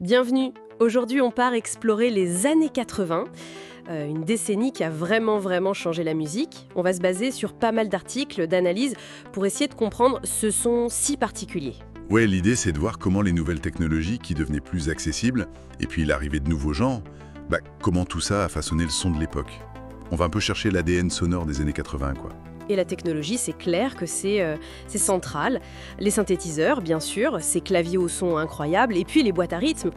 Bienvenue. Aujourd'hui, on part explorer les années 80, une décennie qui a vraiment changé la musique. On va se baser sur pas mal d'articles, d'analyses, pour essayer de comprendre ce son si particulier. Ouais, l'idée c'est de voir comment les nouvelles technologies qui devenaient plus accessibles, et puis l'arrivée de nouveaux genres, comment tout ça a façonné le son de l'époque. On va un peu chercher l'ADN sonore des années 80, quoi. Et la technologie, c'est clair que c'est central. Les synthétiseurs, bien sûr, ces claviers au son incroyables, et puis les boîtes à rythme,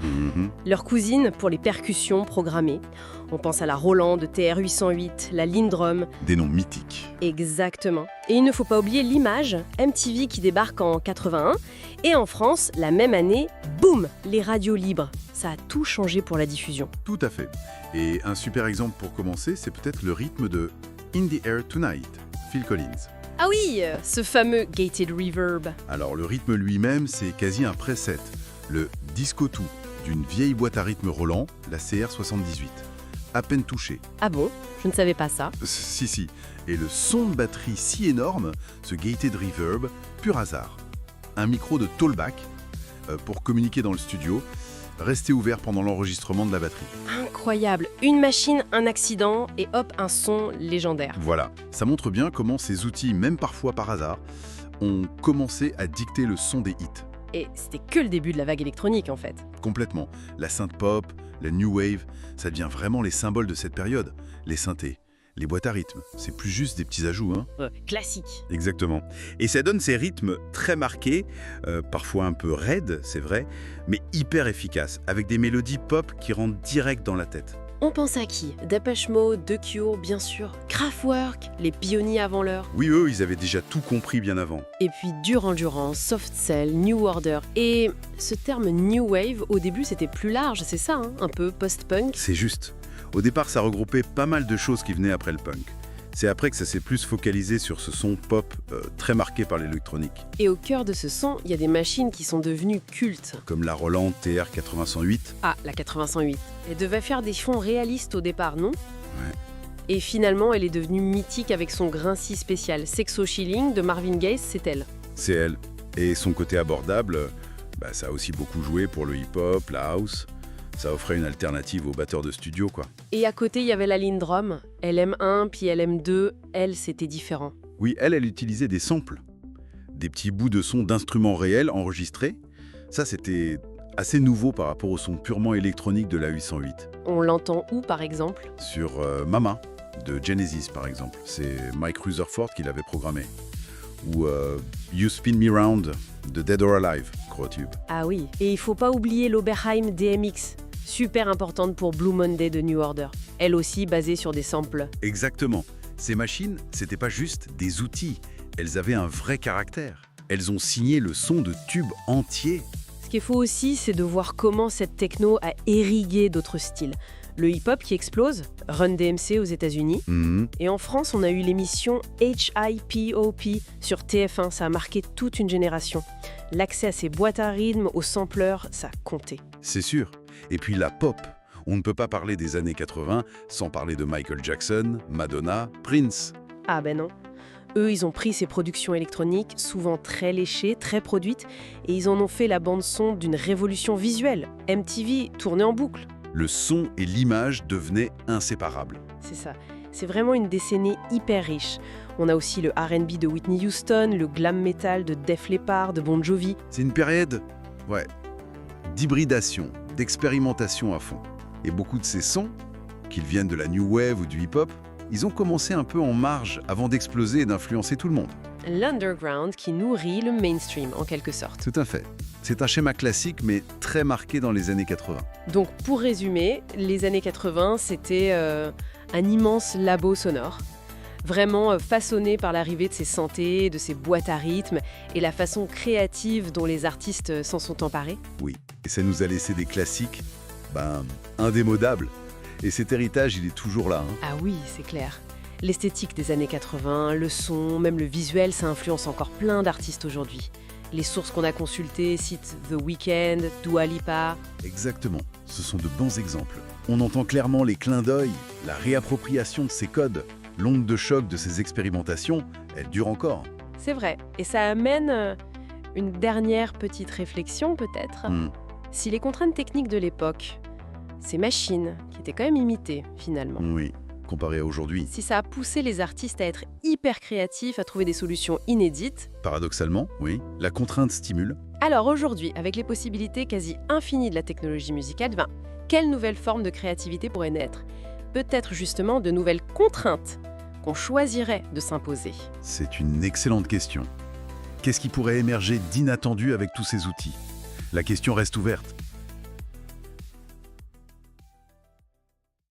leurs cousines pour les percussions programmées. On pense à la Roland de TR-808, la Lindrum. Des noms mythiques. Exactement. Et il ne faut pas oublier l'image, MTV qui débarque en 81, et en France, la même année, boum, les radios libres. Ça a tout changé pour la diffusion. Tout à fait. Et un super exemple pour commencer, c'est peut-être le rythme de In the Air Tonight, Phil Collins. Ah oui, ce fameux gated reverb. Alors le rythme lui-même, c'est quasi un preset, le disco tout d'une vieille boîte à rythme Roland, la CR78. À peine touché. Ah bon? Je ne savais pas ça. Si. Et le son de batterie si énorme, ce gated reverb, pur hasard. Un micro de Tollback pour communiquer dans le studio, rester ouvert pendant l'enregistrement de la batterie. Incroyable. Une machine, un accident, et hop, un son légendaire. Voilà, ça montre bien comment ces outils, même parfois par hasard, ont commencé à dicter le son des hits. Et c'était que le début de la vague électronique, en fait. Complètement. La synth pop, la new wave, ça devient vraiment les symboles de cette période. Les synthés, les boîtes à rythme, c'est plus juste des petits ajouts, hein. Classique. Exactement. Et ça donne ces rythmes très marqués, parfois un peu raides, c'est vrai, mais hyper efficaces, avec des mélodies pop qui rentrent direct dans la tête. On pense à qui? Depeche Mode, The Cure, bien sûr. Kraftwerk, les pionniers avant l'heure. Oui, eux, ils avaient déjà tout compris bien avant. Et puis Duran Duran, Soft Cell, New Order. Et ce terme New Wave, au début, c'était plus large, c'est ça, hein, un peu post-punk. C'est juste. Au départ, ça regroupait pas mal de choses qui venaient après le punk. C'est après que ça s'est plus focalisé sur ce son pop très marqué par l'électronique. Et au cœur de ce son, il y a des machines qui sont devenues cultes. Comme la Roland TR-808. Ah, la 808. Elle devait faire des fonds réalistes au départ, non? Ouais. Et finalement, elle est devenue mythique avec son grain si spécial. Sexo Shilling de Marvin Gaye, c'est elle. C'est elle. Et son côté abordable, ça a aussi beaucoup joué pour le hip-hop, la house. Ça offrait une alternative aux batteurs de studio, quoi. Et à côté, il y avait la Lindrum. LM1, puis LM2. Elle, c'était différent. Oui, elle utilisait des samples. Des petits bouts de son d'instruments réels enregistrés. Ça, c'était assez nouveau par rapport au son purement électronique de la 808. On l'entend où, par exemple? Sur Mama, de Genesis, par exemple. C'est Mike Rutherford qui l'avait programmé. Ou You Spin Me Round, de Dead or Alive, gros tube. Ah oui. Et il faut pas oublier l'Oberheim DMX. Super importante pour Blue Monday de New Order. Elle aussi basée sur des samples. Exactement. Ces machines, c'était pas juste des outils. Elles avaient un vrai caractère. Elles ont signé le son de tubes entiers. Ce qu'il faut aussi, c'est de voir comment cette techno a irrigué d'autres styles. Le hip-hop qui explose, Run DMC aux États-Unis. Et en France, on a eu l'émission HIPOP sur TF1. Ça a marqué toute une génération. L'accès à ces boîtes à rythme, aux sampleurs, ça comptait. C'est sûr. Et puis la pop. On ne peut pas parler des années 80 sans parler de Michael Jackson, Madonna, Prince. Ah ben non. Eux, ils ont pris ces productions électroniques, souvent très léchées, très produites, et ils en ont fait la bande-son d'une révolution visuelle. MTV tournait en boucle. Le son et l'image devenaient inséparables. C'est ça. C'est vraiment une décennie hyper riche. On a aussi le R&B de Whitney Houston, le glam metal de Def Leppard, de Bon Jovi. C'est une période, d'hybridation, d'expérimentation à fond. Et beaucoup de ces sons, qu'ils viennent de la new wave ou du hip-hop, ils ont commencé un peu en marge avant d'exploser et d'influencer tout le monde. L'underground qui nourrit le mainstream, en quelque sorte. Tout à fait. C'est un schéma classique, mais très marqué dans les années 80. Donc, pour résumer, les années 80, c'était un immense labo sonore. Vraiment façonné par l'arrivée de ces synthés, de ces boîtes à rythme et la façon créative dont les artistes s'en sont emparés. Oui, et ça nous a laissé des classiques, indémodables. Et cet héritage, il est toujours là. Ah oui, c'est clair. L'esthétique des années 80, le son, même le visuel, ça influence encore plein d'artistes aujourd'hui. Les sources qu'on a consultées citent The Weeknd, Dua Lipa. Exactement, ce sont de bons exemples. On entend clairement les clins d'œil, la réappropriation de ces codes. L'onde de choc de ces expérimentations, elle dure encore. C'est vrai, et ça amène une dernière petite réflexion peut-être. Si les contraintes techniques de l'époque, ces machines, qui étaient quand même imitées finalement, Oui, comparé à aujourd'hui. si ça a poussé les artistes à être hyper créatifs, à trouver des solutions inédites, Paradoxalement, oui, la contrainte stimule. alors aujourd'hui, avec les possibilités quasi infinies de la technologie musicale, quelle nouvelle forme de créativité pourrait naître? Peut-être justement de nouvelles contraintes qu'on choisirait de s'imposer. C'est une excellente question. Qu'est-ce qui pourrait émerger d'inattendu avec tous ces outils? La question reste ouverte.